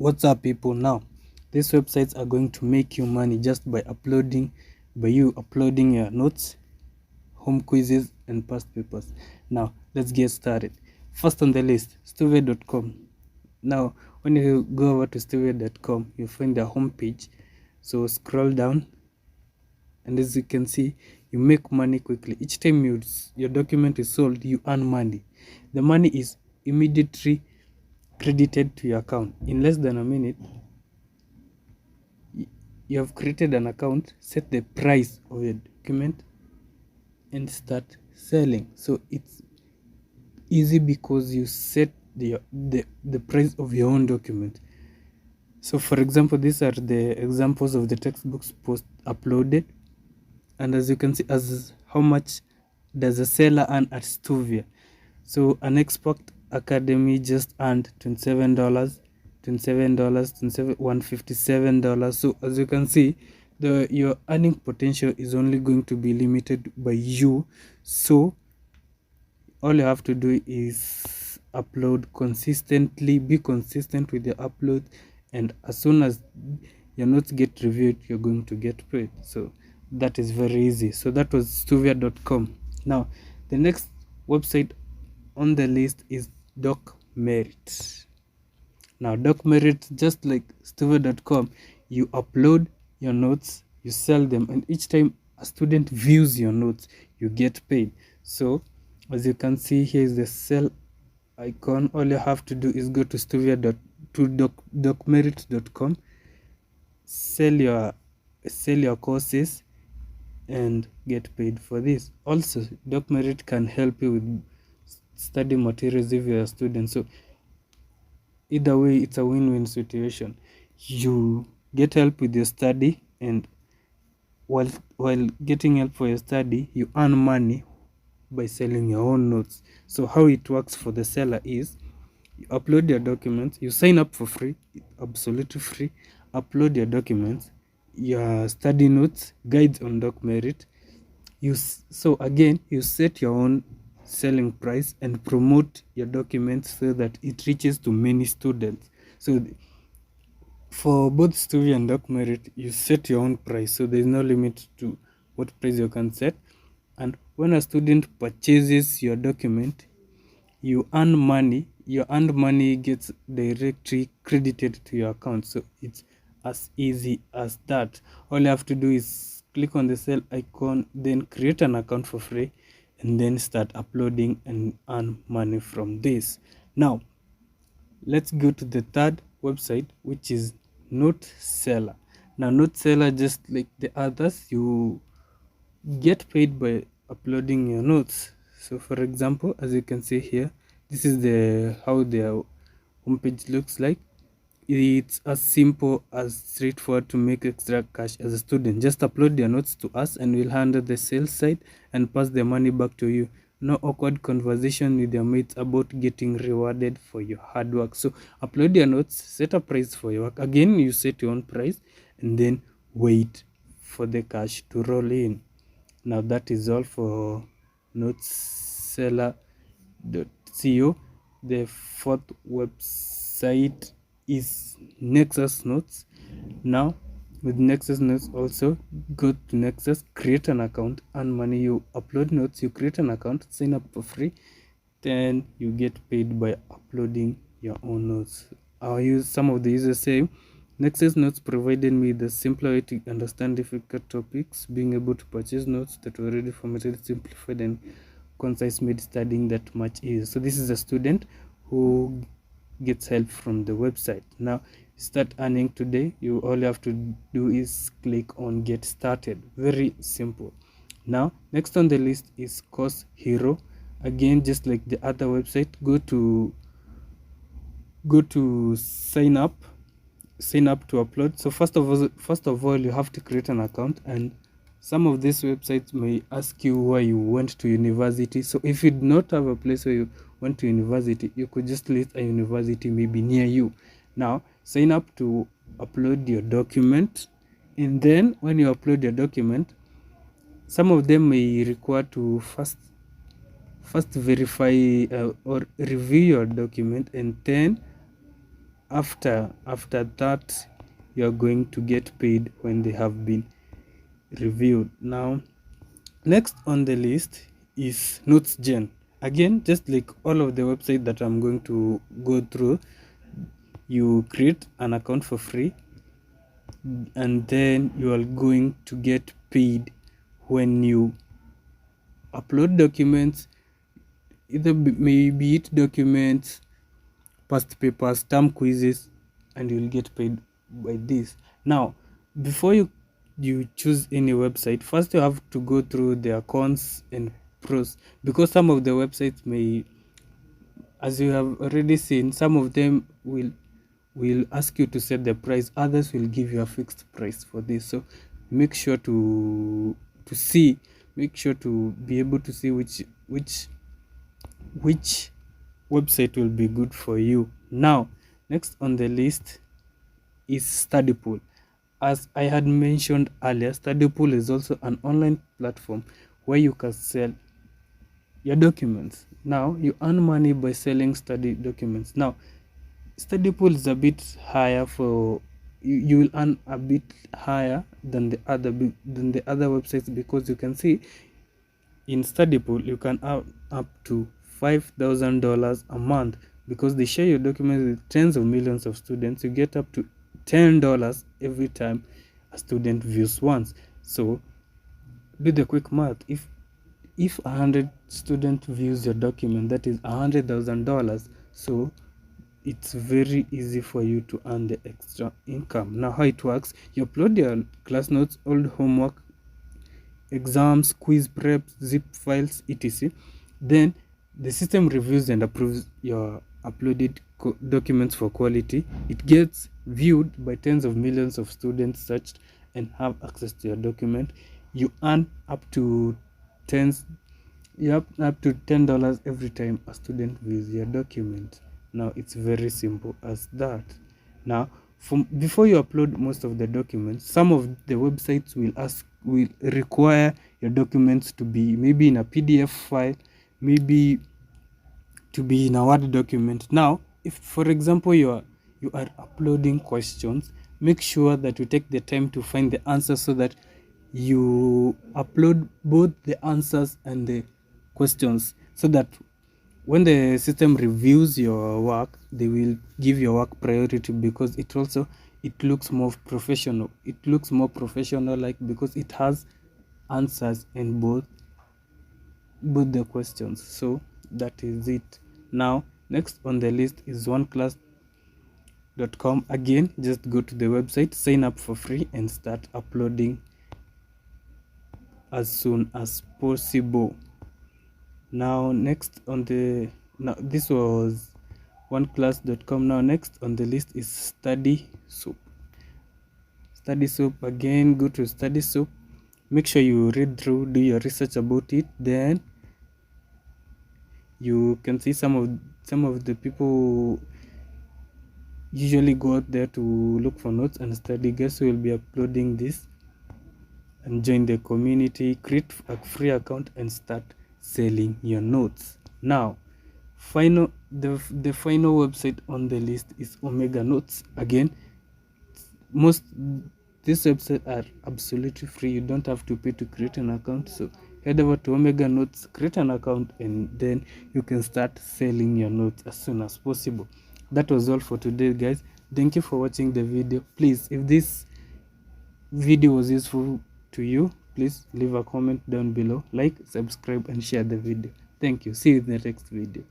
What's up, people? Now these websites are going to make you money just by you uploading your notes, home quizzes and past papers. Now let's get started. First on the list, stuvia.com. Now when you go over to stuvia.com, you find the home page. So scroll down, and as you can see, you make money quickly. Each time your document is sold, you earn money. The money is immediately credited to your account in less than a minute. You have created an account, set the price of your document and start selling. So it's easy because you set the price of your own document. So for example, these are the examples of the textbooks post uploaded, and as you can see, as how much does a seller earn at Stuvia. So an expert academy just earned $27, $157. So as you can see, your earning potential is only going to be limited by you. So all you have to do is upload consistently, be consistent with your upload, and as soon as your notes get reviewed, you're going to get paid. So that is very easy. So that was stuvia.com. Now the next website on the list is DocMerit. Now DocMerit, just like stuvia.com, you upload your notes, you sell them, and each time a student views your notes, you get paid. So as you can see, here is the sell icon. All you have to do is go to docmerit.com, sell your courses and get paid for this. Also, DocMerit can help you with study materials if you're a student. So either way, it's a win-win situation. You get help with your study, and while getting help for your study, you earn money by selling your own notes. So how it works for the seller is, you upload your documents, you sign up for free, absolutely free, upload your documents, your study notes, guides on DocMerit. So again, you set your own selling price and promote your documents so that it reaches to many students. So for both Stuvia and DocMerit, you set your own price, so there's no limit to what price you can set. And when a student purchases your document, you earn money. Your earned money gets directly credited to your account. So it's as easy as that. All you have to do is click on the sell icon, then create an account for free, and then start uploading and earn money from this. Now let's go to the third website, which is NoteSeller. Now NoteSeller, just like the others, you get paid by uploading your notes. So for example, as you can see here, this is how their homepage looks like. It's as simple as straightforward to make extra cash as a student. Just upload your notes to us and we'll handle the sales side and pass the money back to you. No awkward conversation with your mates about getting rewarded for your hard work. So upload your notes, set a price for your work. Again, you set your own price and then wait for the cash to roll in. Now that is all for NoteSeller.co. The fourth website is Nexus Notes. Now with Nexus Notes, also go to Nexus, create an account, earn money. You upload notes, you create an account, sign up for free, then you get paid by uploading your own notes. I'll use some of the users say, Nexus Notes provided me the simpler way to understand difficult topics. Being able to purchase notes that were already formatted, simplified and concise made studying that much easier. So this is a student who gets help from the website. Now start earning today. All you have to do is click on get started. Very simple. Now next on the list is Course Hero. Again, just like the other website, go to sign up to upload. So first of all, you have to create an account, and some of these websites may ask you why you went to university. So if you do not have a place where you went to university, you could just list a university maybe near you. Now sign up to upload your document, and then when you upload your document, some of them may require to first verify or review your document, and then after that you are going to get paid when they have been reviewed. Now next on the list is NotesGen. Again, just like all of the website that I'm going to go through, you create an account for free and then you are going to get paid when you upload documents, either maybe it documents, past papers, term quizzes, and you'll get paid by this. Now before you choose any website, first you have to go through their cons and pros, because some of the websites may, as you have already seen, some of them will ask you to set the price, others will give you a fixed price for this. So make sure to be able to see which website will be good for you. Now next on the list is Studypool. As I had mentioned earlier, Studypool is also an online platform where you can sell your documents. Now you earn money by selling study documents. Now Studypool is a bit higher for you will earn a bit higher than the other websites, because you can see in Studypool you can earn up to $5,000 a month, because they share your documents with tens of millions of students. You get up to $10 every time a student views once. So do the quick math. If 100 student views your document, that is $100,000. So it's very easy for you to earn the extra income. Now how it works: you upload your class notes, old homework, exams, quiz preps, zip files, etc. Then the system reviews and approves your uploaded documents for quality. It gets viewed by tens of millions of students searched and have access to your document. You earn up to $10 every time a student views your document. Now it's very simple as that. Now before you upload most of the documents, some of the websites will require your documents to be maybe in a PDF file, maybe to be in a Word document. Now if for example you are uploading questions, make sure that you take the time to find the answers, so that you upload both the answers and the questions, so that when the system reviews your work, they will give your work priority, because it looks more professional. It looks more professional, like, because it has answers in both the questions. So that is it. Now next on the list is oneclass.com. Again, just go to the website, sign up for free, and start uploading as soon as possible. Now next on the this was oneclass.com. Now next on the list is StudySoup. Again, go to StudySoup, make sure you read through, do your research about it. Then you can see some of the people usually go out there to look for notes and study guides who will be uploading this. And join the community, create a free account, and start selling your notes. Now the final website on the list is Omega Notes. Again, these websites are absolutely free. You don't have to pay to create an account. So head over to Omega Notes, create an account, and then you can start selling your notes as soon as possible. That was all for today, guys. Thank you for watching the video. Please, if this video was useful to you, please leave a comment down below, like, subscribe, and share the video. Thank you. See you in the next video.